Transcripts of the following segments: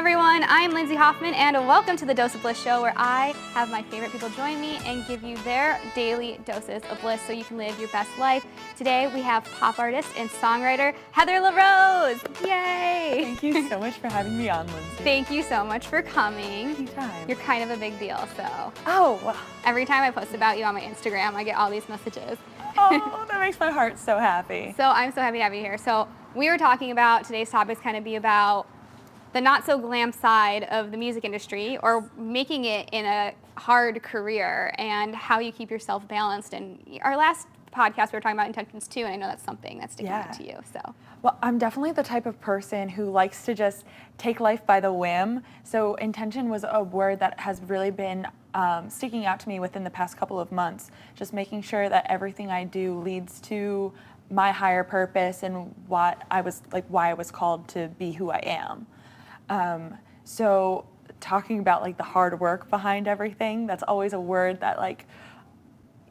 everyone, I'm Lindsay Hoffman and welcome to the Dose of Bliss show where I have my favorite people join me and give you their daily doses of bliss so you can live your best life. Today we have pop artist and songwriter Heather LaRose. Yay! Thank you so much for having me on, Lindsay. Thank you so much for coming. Anytime. You're kind of a big deal, so. Oh, well. Every time I post about you on my Instagram, I get all these messages. Oh, that makes my heart so happy. So I'm so happy to have you here. So we were talking about today's topics kind of be about the not so glam side of the music industry or making it in a hard career and how you keep yourself balanced. And our last podcast we were talking about intentions too, and I know that's something that's sticking out to you. So. Well, I'm definitely the type of person who likes to just take life by the whim. So intention was a word that has really been sticking out to me within the past couple of months. Just making sure that everything I do leads to my higher purpose and why I was called to be who I am. So talking about like the hard work behind everything, that's always a word that like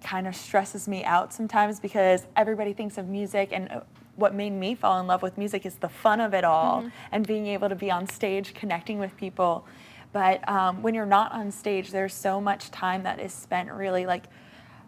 kind of stresses me out sometimes because everybody thinks of music, and what made me fall in love with music is the fun of it all and being able to be on stage connecting with people. But when you're not on stage, there's so much time that is spent really like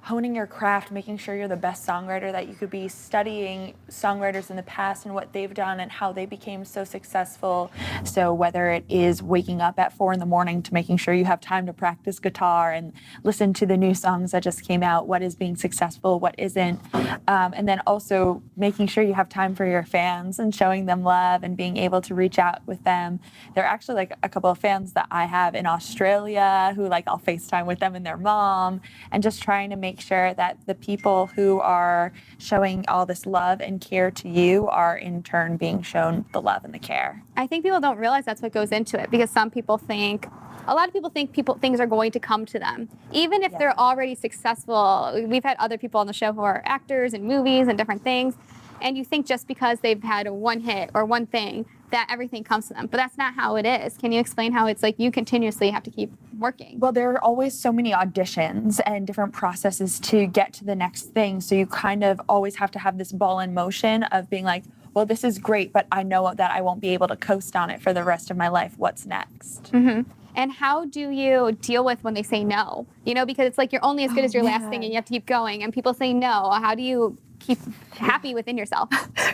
honing your craft, making sure you're the best songwriter that you could be, studying songwriters in the past and what they've done and how they became so successful. So whether it is waking up at 4 a.m. to making sure you have time to practice guitar and listen to the new songs that just came out, what is being successful, what isn't, and then also making sure you have time for your fans and showing them love and being able to reach out with them. There are actually like a couple of fans that I have in Australia who like I'll FaceTime with them and their mom, and just trying to make sure that the people who are showing all this love and care to you are in turn being shown the love and the care. I think people don't realize that's what goes into it, because a lot of people think things are going to come to them. Even if they're already successful, we've had other people on the show who are actors in movies and different things, and you think just because they've had one hit or one thing that everything comes to them. But that's not how it is. Can you explain how it's like you continuously have to keep working? Well, there are always so many auditions and different processes to get to the next thing. So you kind of always have to have this ball in motion of being like, well, this is great, but I know that I won't be able to coast on it for the rest of my life. What's next? Mm-hmm. And how do you deal with when they say no? You know, because it's like you're only as good as your last thing and you have to keep going, and people say no. How do you keep happy within yourself?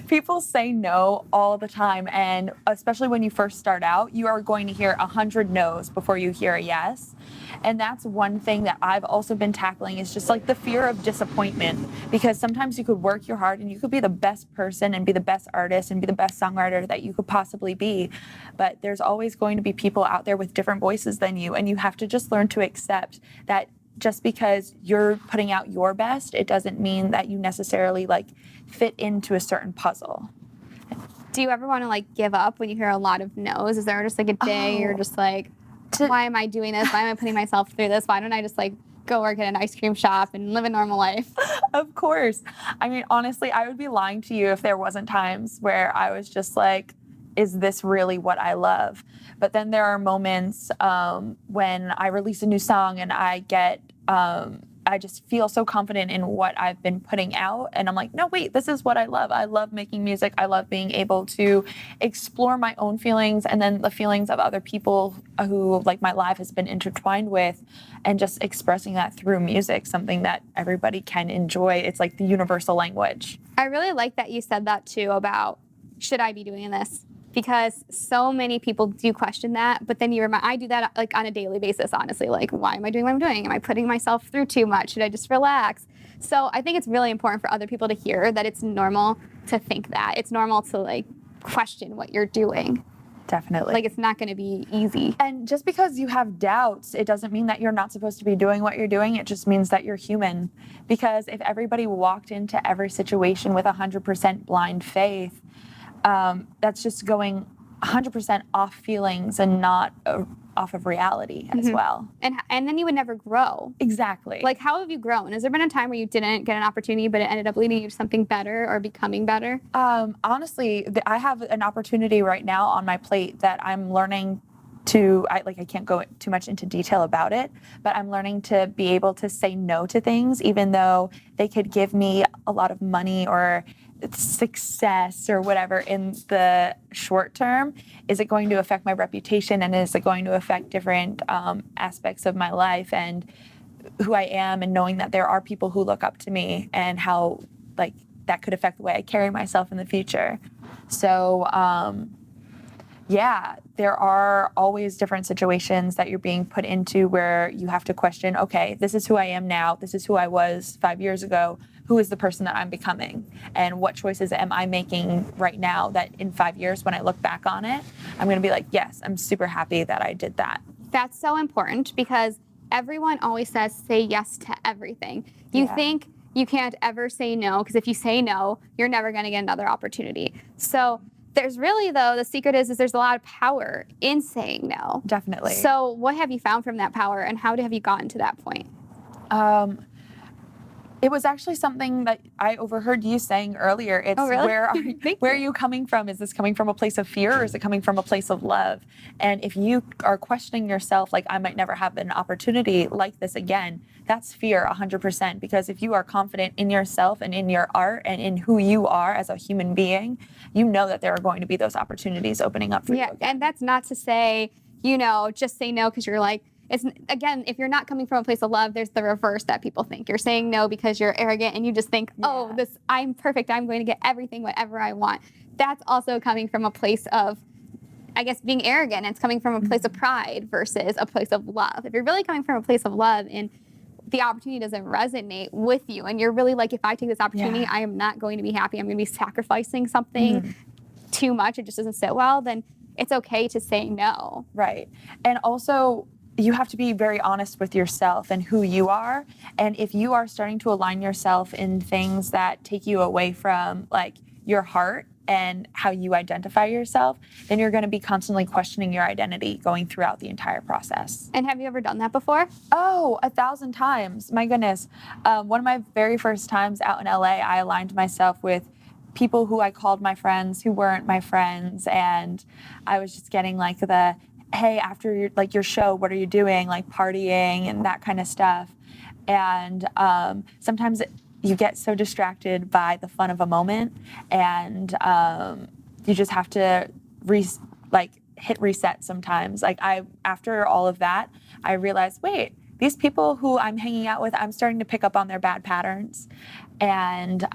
People say no all the time, and especially when you first start out, you are going to hear 100 no's before you hear a yes. And that's one thing that I've also been tackling, is just like the fear of disappointment, because sometimes you could work your heart and you could be the best person and be the best artist and be the best songwriter that you could possibly be, but there's always going to be people out there with different voices than you, and you have to just learn to accept that just because you're putting out your best, it doesn't mean that you necessarily like fit into a certain puzzle. Do you ever want to like give up when you hear a lot of no's? Is there just like a day you're just like, why am I doing this? Why am I putting myself through this? Why don't I just like go work at an ice cream shop and live a normal life? Of course. I mean, honestly, I would be lying to you if there wasn't times where I was just like, is this really what I love? But then there are moments when I release a new song and I get, I just feel so confident in what I've been putting out. And I'm like, no, wait, this is what I love. I love making music. I love being able to explore my own feelings and then the feelings of other people who like my life has been intertwined with, and just expressing that through music, something that everybody can enjoy. It's like the universal language. I really like that you said that too about, should I be doing this? Because so many people do question that, but then I do that like on a daily basis, honestly. Like, why am I doing what I'm doing? Am I putting myself through too much? Should I just relax? So I think it's really important for other people to hear that it's normal to think that. It's normal to like question what you're doing. Definitely. Like, it's not going to be easy. And just because you have doubts, it doesn't mean that you're not supposed to be doing what you're doing. It just means that you're human. Because if everybody walked into every situation with 100% blind faith, that's just going 100% off feelings and not off of reality as well. And then you would never grow. Exactly. Like, how have you grown? Has there been a time where you didn't get an opportunity, but it ended up leading you to something better or becoming better? Honestly, I have an opportunity right now on my plate that I'm learning to, I can't go too much into detail about it, but I'm learning to be able to say no to things, even though they could give me a lot of money or success or whatever in the short term? Is it going to affect my reputation, and is it going to affect different aspects of my life and who I am, and knowing that there are people who look up to me, and how like that could affect the way I carry myself in the future. So yeah, there are always different situations that you're being put into where you have to question, okay, this is who I am now. This is who I was 5 years ago. Who is the person that I'm becoming? And what choices am I making right now that in 5 years, when I look back on it, I'm going to be like, yes, I'm super happy that I did that. That's so important, because everyone always says say yes to everything. You think you can't ever say no, because if you say no, you're never going to get another opportunity. So there's really, though, the secret is there's a lot of power in saying no. Definitely. So what have you found from that power, and how have you gotten to that point? It was actually something that I overheard you saying earlier. It's where are you coming from? Is this coming from a place of fear, or is it coming from a place of love? And if you are questioning yourself, like, I might never have an opportunity like this again, that's fear 100%. Because if you are confident in yourself and in your art and in who you are as a human being, you know that there are going to be those opportunities opening up for you again. And that's not to say, just say no because you're like, it's, again, if you're not coming from a place of love, there's the reverse that people think. You're saying no because you're arrogant and you just think, I'm perfect. I'm going to get everything, whatever I want. That's also coming from a place of, I guess, being arrogant. It's coming from a place of pride versus a place of love. If you're really coming from a place of love and the opportunity doesn't resonate with you, and you're really like, if I take this opportunity, I am not going to be happy. I'm going to be sacrificing something too much. It just doesn't sit well. Then it's okay to say no. Right. And also, you have to be very honest with yourself and who you are. And if you are starting to align yourself in things that take you away from like your heart and how you identify yourself, then you're going to be constantly questioning your identity going throughout the entire process. And have you ever done that before? Oh, 1,000 times. My goodness. One of my very first times out in LA, I aligned myself with people who I called my friends who weren't my friends. And I was just getting like the, hey, after your show, what are you doing? Like partying and that kind of stuff. And sometimes you get so distracted by the fun of a moment, and you just have to hit reset sometimes. After all of that, I realized, wait, these people who I'm hanging out with, I'm starting to pick up on their bad patterns. And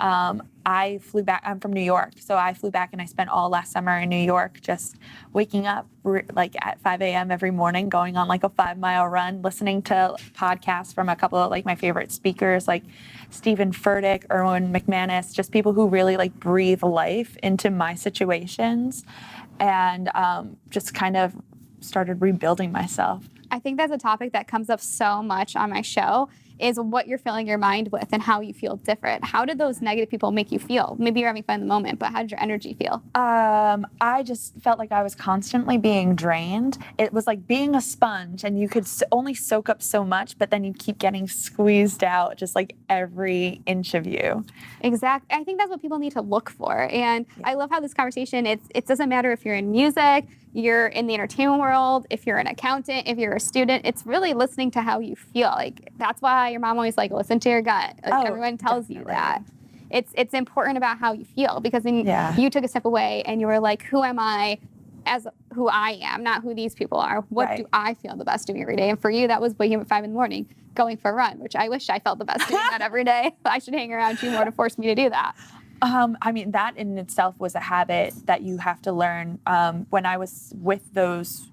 I flew back. I'm from New York, so I flew back and I spent all last summer in New York just waking up at 5 a.m. every morning, going on like a 5-mile run, listening to podcasts from a couple of like my favorite speakers like Stephen Furtick, Erwin McManus, just people who really like breathe life into my situations, and just kind of started rebuilding myself. I think that's a topic that comes up so much on my show, is what you're filling your mind with and how you feel different. How did those negative people make you feel? Maybe you're having fun in the moment, but how did your energy feel? I just felt like I was constantly being drained. It was like being a sponge, and you could only soak up so much, but then you keep getting squeezed out, just like every inch of you. Exactly. I think that's what people need to look for. And I love how this conversation, it doesn't matter if you're in music, you're in the entertainment world, if you're an accountant, if you're a student, it's really listening to how you feel. Like, that's why your mom always like, listen to your gut. Like, everyone tells you that. It's important about how you feel, because then you took a step away and you were like, who am I as who I am, not who these people are. What do I feel the best doing every day? And for you, that was waking up at 5 a.m, going for a run, which I wish I felt the best doing that every day. I should hang around you more to force me to do that. I mean, that in itself was a habit that you have to learn. When I was with those,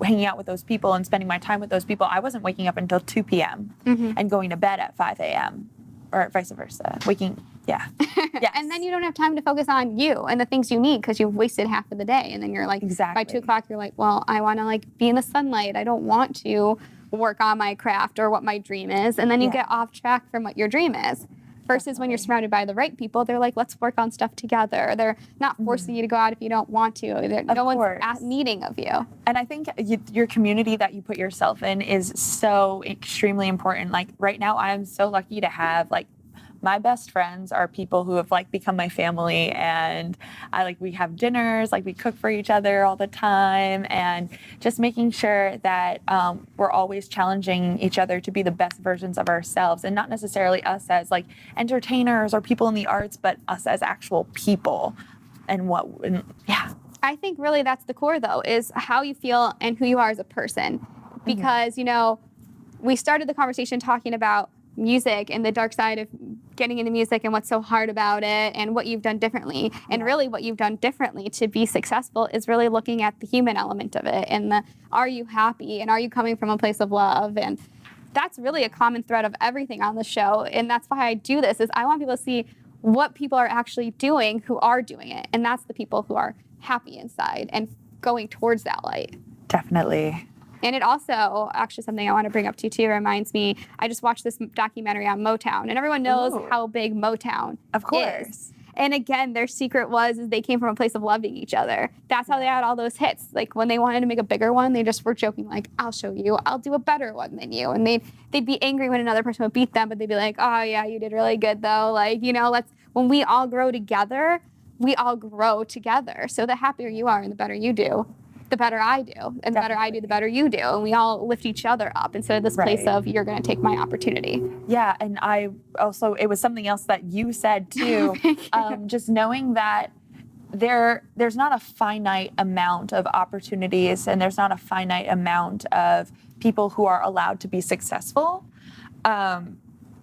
hanging out with those people and spending my time with those people, I wasn't waking up until 2 p.m. And going to bed at 5 a.m. or vice versa. Yes. And then you don't have time to focus on you and the things you need, because you've wasted half of the day. And then you're like, by 2 o'clock, you're like, well, I want to like be in the sunlight. I don't want to work on my craft or what my dream is. And then you get off track from what your dream is. Versus when you're surrounded by the right people, they're like, let's work on stuff together. They're not forcing you to go out if you don't want to. No one's needing of you. And I think your community that you put yourself in is so extremely important. Like right now, I am so lucky to have like my best friends are people who have like become my family, and we have dinners, like we cook for each other all the time, and just making sure that we're always challenging each other to be the best versions of ourselves, and not necessarily us as like entertainers or people in the arts, but us as actual people. I think really that's the core, though, is how you feel and who you are as a person. Because, we started the conversation talking about music and the dark side of getting into music and what's so hard about it and what you've done differently. And really what you've done differently to be successful is really looking at the human element of it and are you happy and are you coming from a place of love? And that's really a common thread of everything on the show. And that's why I do this, is I want people to see what people are actually doing who are doing it. And that's the people who are happy inside and going towards that light. Definitely. And it also, actually something I want to bring up to you too, reminds me, I just watched this documentary on Motown, and everyone knows how big Motown is. And again, their secret was they came from a place of loving each other. That's how they had all those hits. Like when they wanted to make a bigger one, they just were joking like, I'll show you, I'll do a better one than you. And they'd be angry when another person would beat them, but they'd be like, oh yeah, you did really good though. Like, when we all grow together, we all grow together. So the happier you are and the better you do, the better I do. And the better I do, the better you do. And we all lift each other up instead of this place of, you're going to take my opportunity. Yeah. And it was something else that you said too. Just knowing that there's not a finite amount of opportunities and there's not a finite amount of people who are allowed to be successful.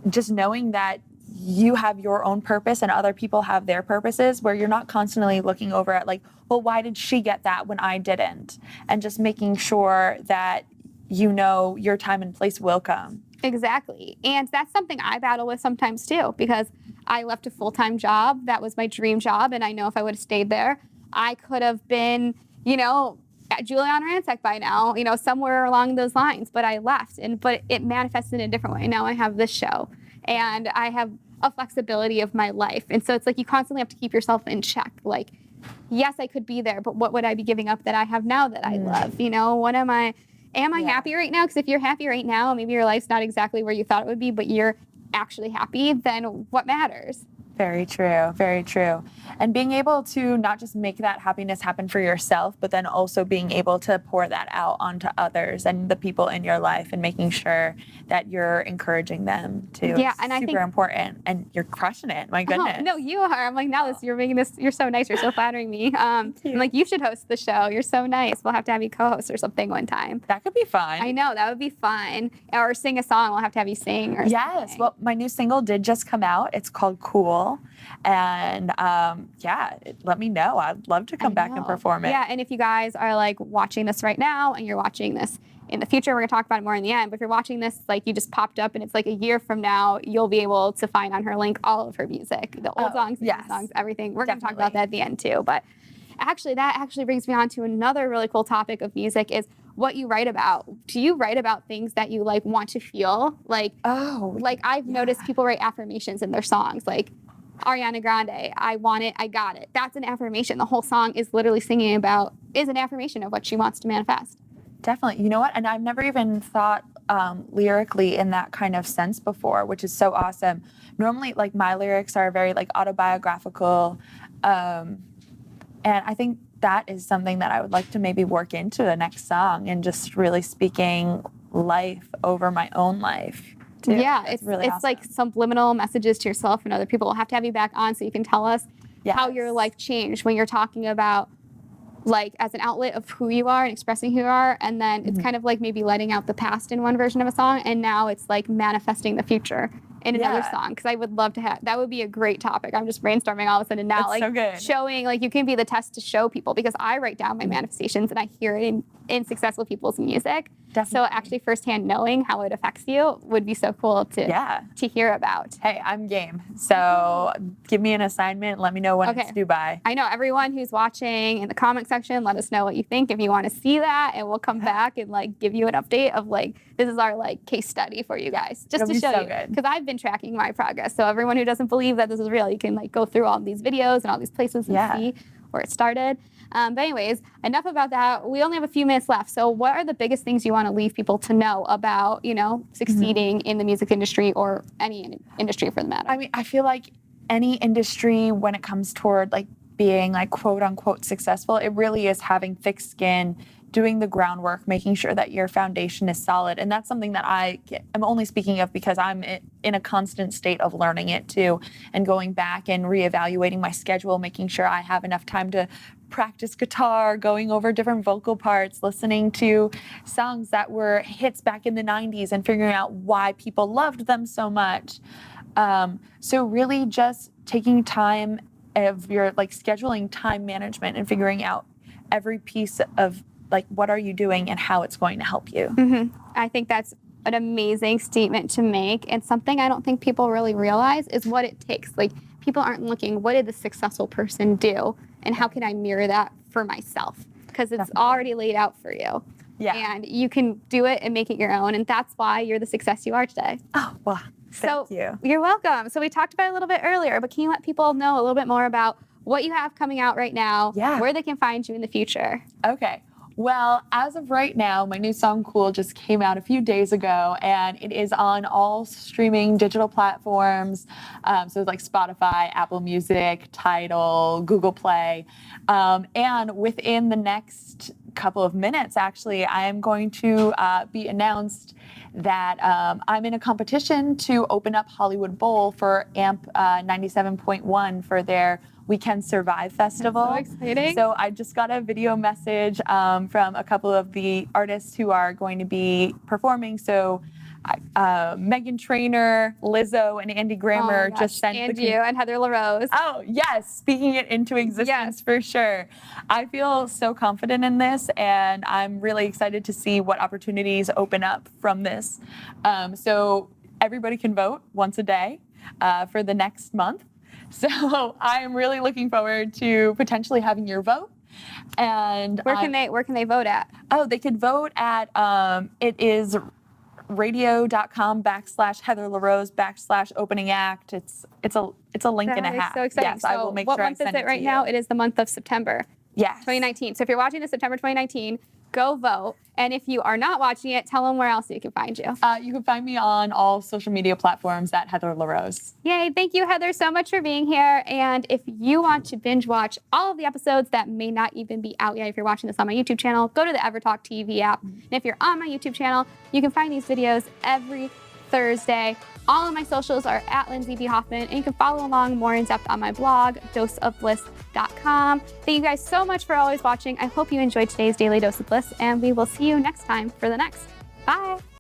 Just knowing that you have your own purpose and other people have their purposes, where you're not constantly looking over at like, well, why did she get that when I didn't? And just making sure that your time and place will come. Exactly. And that's something I battle with sometimes too, because I left a full-time job. That was my dream job. And I know if I would have stayed there, I could have been, at Juliana Rancic by now, somewhere along those lines. But I left, but it manifested in a different way. Now I have this show and I have a flexibility of my life. And so it's like you constantly have to keep yourself in check. Like, yes, I could be there, but what would I be giving up that I have now that I love? Am I happy right now? Because if you're happy right now, maybe your life's not exactly where you thought it would be, but you're actually happy, then what matters? Very true. Very true. And being able to not just make that happiness happen for yourself, but then also being able to pour that out onto others and the people in your life and making sure that you're encouraging them too. Yeah, and I think super important. And you're crushing it. My goodness. No, you are. I'm like, you're making this, you're so nice. You're so flattering me. I'm like, you should host the show. You're so nice. We'll have to have you co-host or something one time. That could be fun. I know, that would be fun. Or sing a song. We'll have to have you sing or something. Well, my new single did just come out. It's called Cool. And let me know. I'd love to come back and perform it. Yeah, and if you guys are like watching this right now and you're watching this in the future, we're going to talk about it more in the end. But if you're watching this, like you just popped up and it's like a year from now, you'll be able to find on her link all of her music, the old songs, the new songs, everything. We're going to talk about that at the end too. But that actually brings me on to another really cool topic of music is what you write about. Do you write about things that you like want to feel? I've noticed people write affirmations in their songs, like Ariana Grande, I want it, I got it. That's an affirmation. The whole song is literally singing about, is an affirmation of what she wants to manifest. Definitely. You know what? And I've never even thought lyrically in that kind of sense before, which is so awesome. Normally, like my lyrics are very like autobiographical. And I think that is something that I would like to maybe work into the next song and just really speaking life over my own life. Too. Yeah, it's really awesome. Like subliminal messages to yourself and other people. We'll have to have you back on so you can tell us how your life changed when you're talking about like as an outlet of who you are and expressing who you are, and then it's kind of like maybe letting out the past in one version of a song, and now it's like manifesting the future in another song. Because I would love to have, that would be a great topic. I'm just brainstorming all of a sudden now. It's like so good. Showing, like you can be the test to show people, because I write down my manifestations and I hear it in successful people's music. Definitely. So actually firsthand knowing how it affects you would be so cool to hear about. Hey, I'm game. So give me an assignment. Let me know when it's due by. I know everyone who's watching in the comment section, let us know what you think if you want to see that, and we'll come back and like give you an update of like, this is our like case study for you guys, just to show you. Because I've been tracking my progress. So everyone who doesn't believe that this is real, you can like go through all these videos and all these places and see where it started. But anyways, enough about that. We only have a few minutes left. So what are the biggest things you want to leave people to know about, succeeding in the music industry or any industry for the matter? I mean, I feel like any industry, when it comes toward like being like quote unquote successful, it really is having thick skin, doing the groundwork, making sure that your foundation is solid. And that's something that I'm only speaking of because I'm in a constant state of learning it too, and going back and reevaluating my schedule, making sure I have enough time to practice guitar, going over different vocal parts, listening to songs that were hits back in the 90s and figuring out why people loved them so much. So really just taking time of your like scheduling time management and figuring out every piece of like what are you doing and how it's going to help you. Mm-hmm. I think that's an amazing statement to make, and something I don't think people really realize is what it takes. Like, people aren't looking, what did the successful person do and how can I mirror that for myself? Because it's already laid out for you. Yeah. And you can do it and make it your own, and that's why you're the success you are today. Oh, well, thank you. You're welcome. So we talked about it a little bit earlier, but can you let people know a little bit more about what you have coming out right now, where they can find you in the future? Okay. Well, as of right now, my new song Cool just came out a few days ago, and it is on all streaming digital platforms. So like Spotify, Apple Music, Tidal, Google Play. And within the next couple of minutes, actually, I am going to be announced that I'm in a competition to open up Hollywood Bowl for AMP 97.1 for their Weekend Survive Festival. That's so exciting. So I just got a video message from a couple of the artists who are going to be performing. So Meghan Trainor, Lizzo, and Andy Grammer just sent and you and Heather LaRose. Oh, yes. Speaking it into existence for sure. I feel so confident in this, and I'm really excited to see what opportunities open up from this. So everybody can vote once a day for the next month. So I am really looking forward to potentially having your vote. And where can they vote at? Oh, they could vote at it is radio.com/Heather LaRose /opening act. It's a link and a half. So exciting. Yes, so I will make what sure month I send is it right now? It is the month of September. Yes. 2019. So if you're watching this September 2019, go vote. And if you are not watching it, tell them where else you can find you. You can find me on all social media platforms at Heather LaRose. Yay. Thank you, Heather, so much for being here. And if you want to binge watch all of the episodes that may not even be out yet, if you're watching this on my YouTube channel, go to the EverTalk TV app. And if you're on my YouTube channel, you can find these videos every Thursday. All of my socials are at Lindsay B. Hoffman, and you can follow along more in depth on my blog, doseofbliss.com. Thank you guys so much for always watching. I hope you enjoyed today's Daily Dose of Bliss, and we will see you next time for the next. Bye.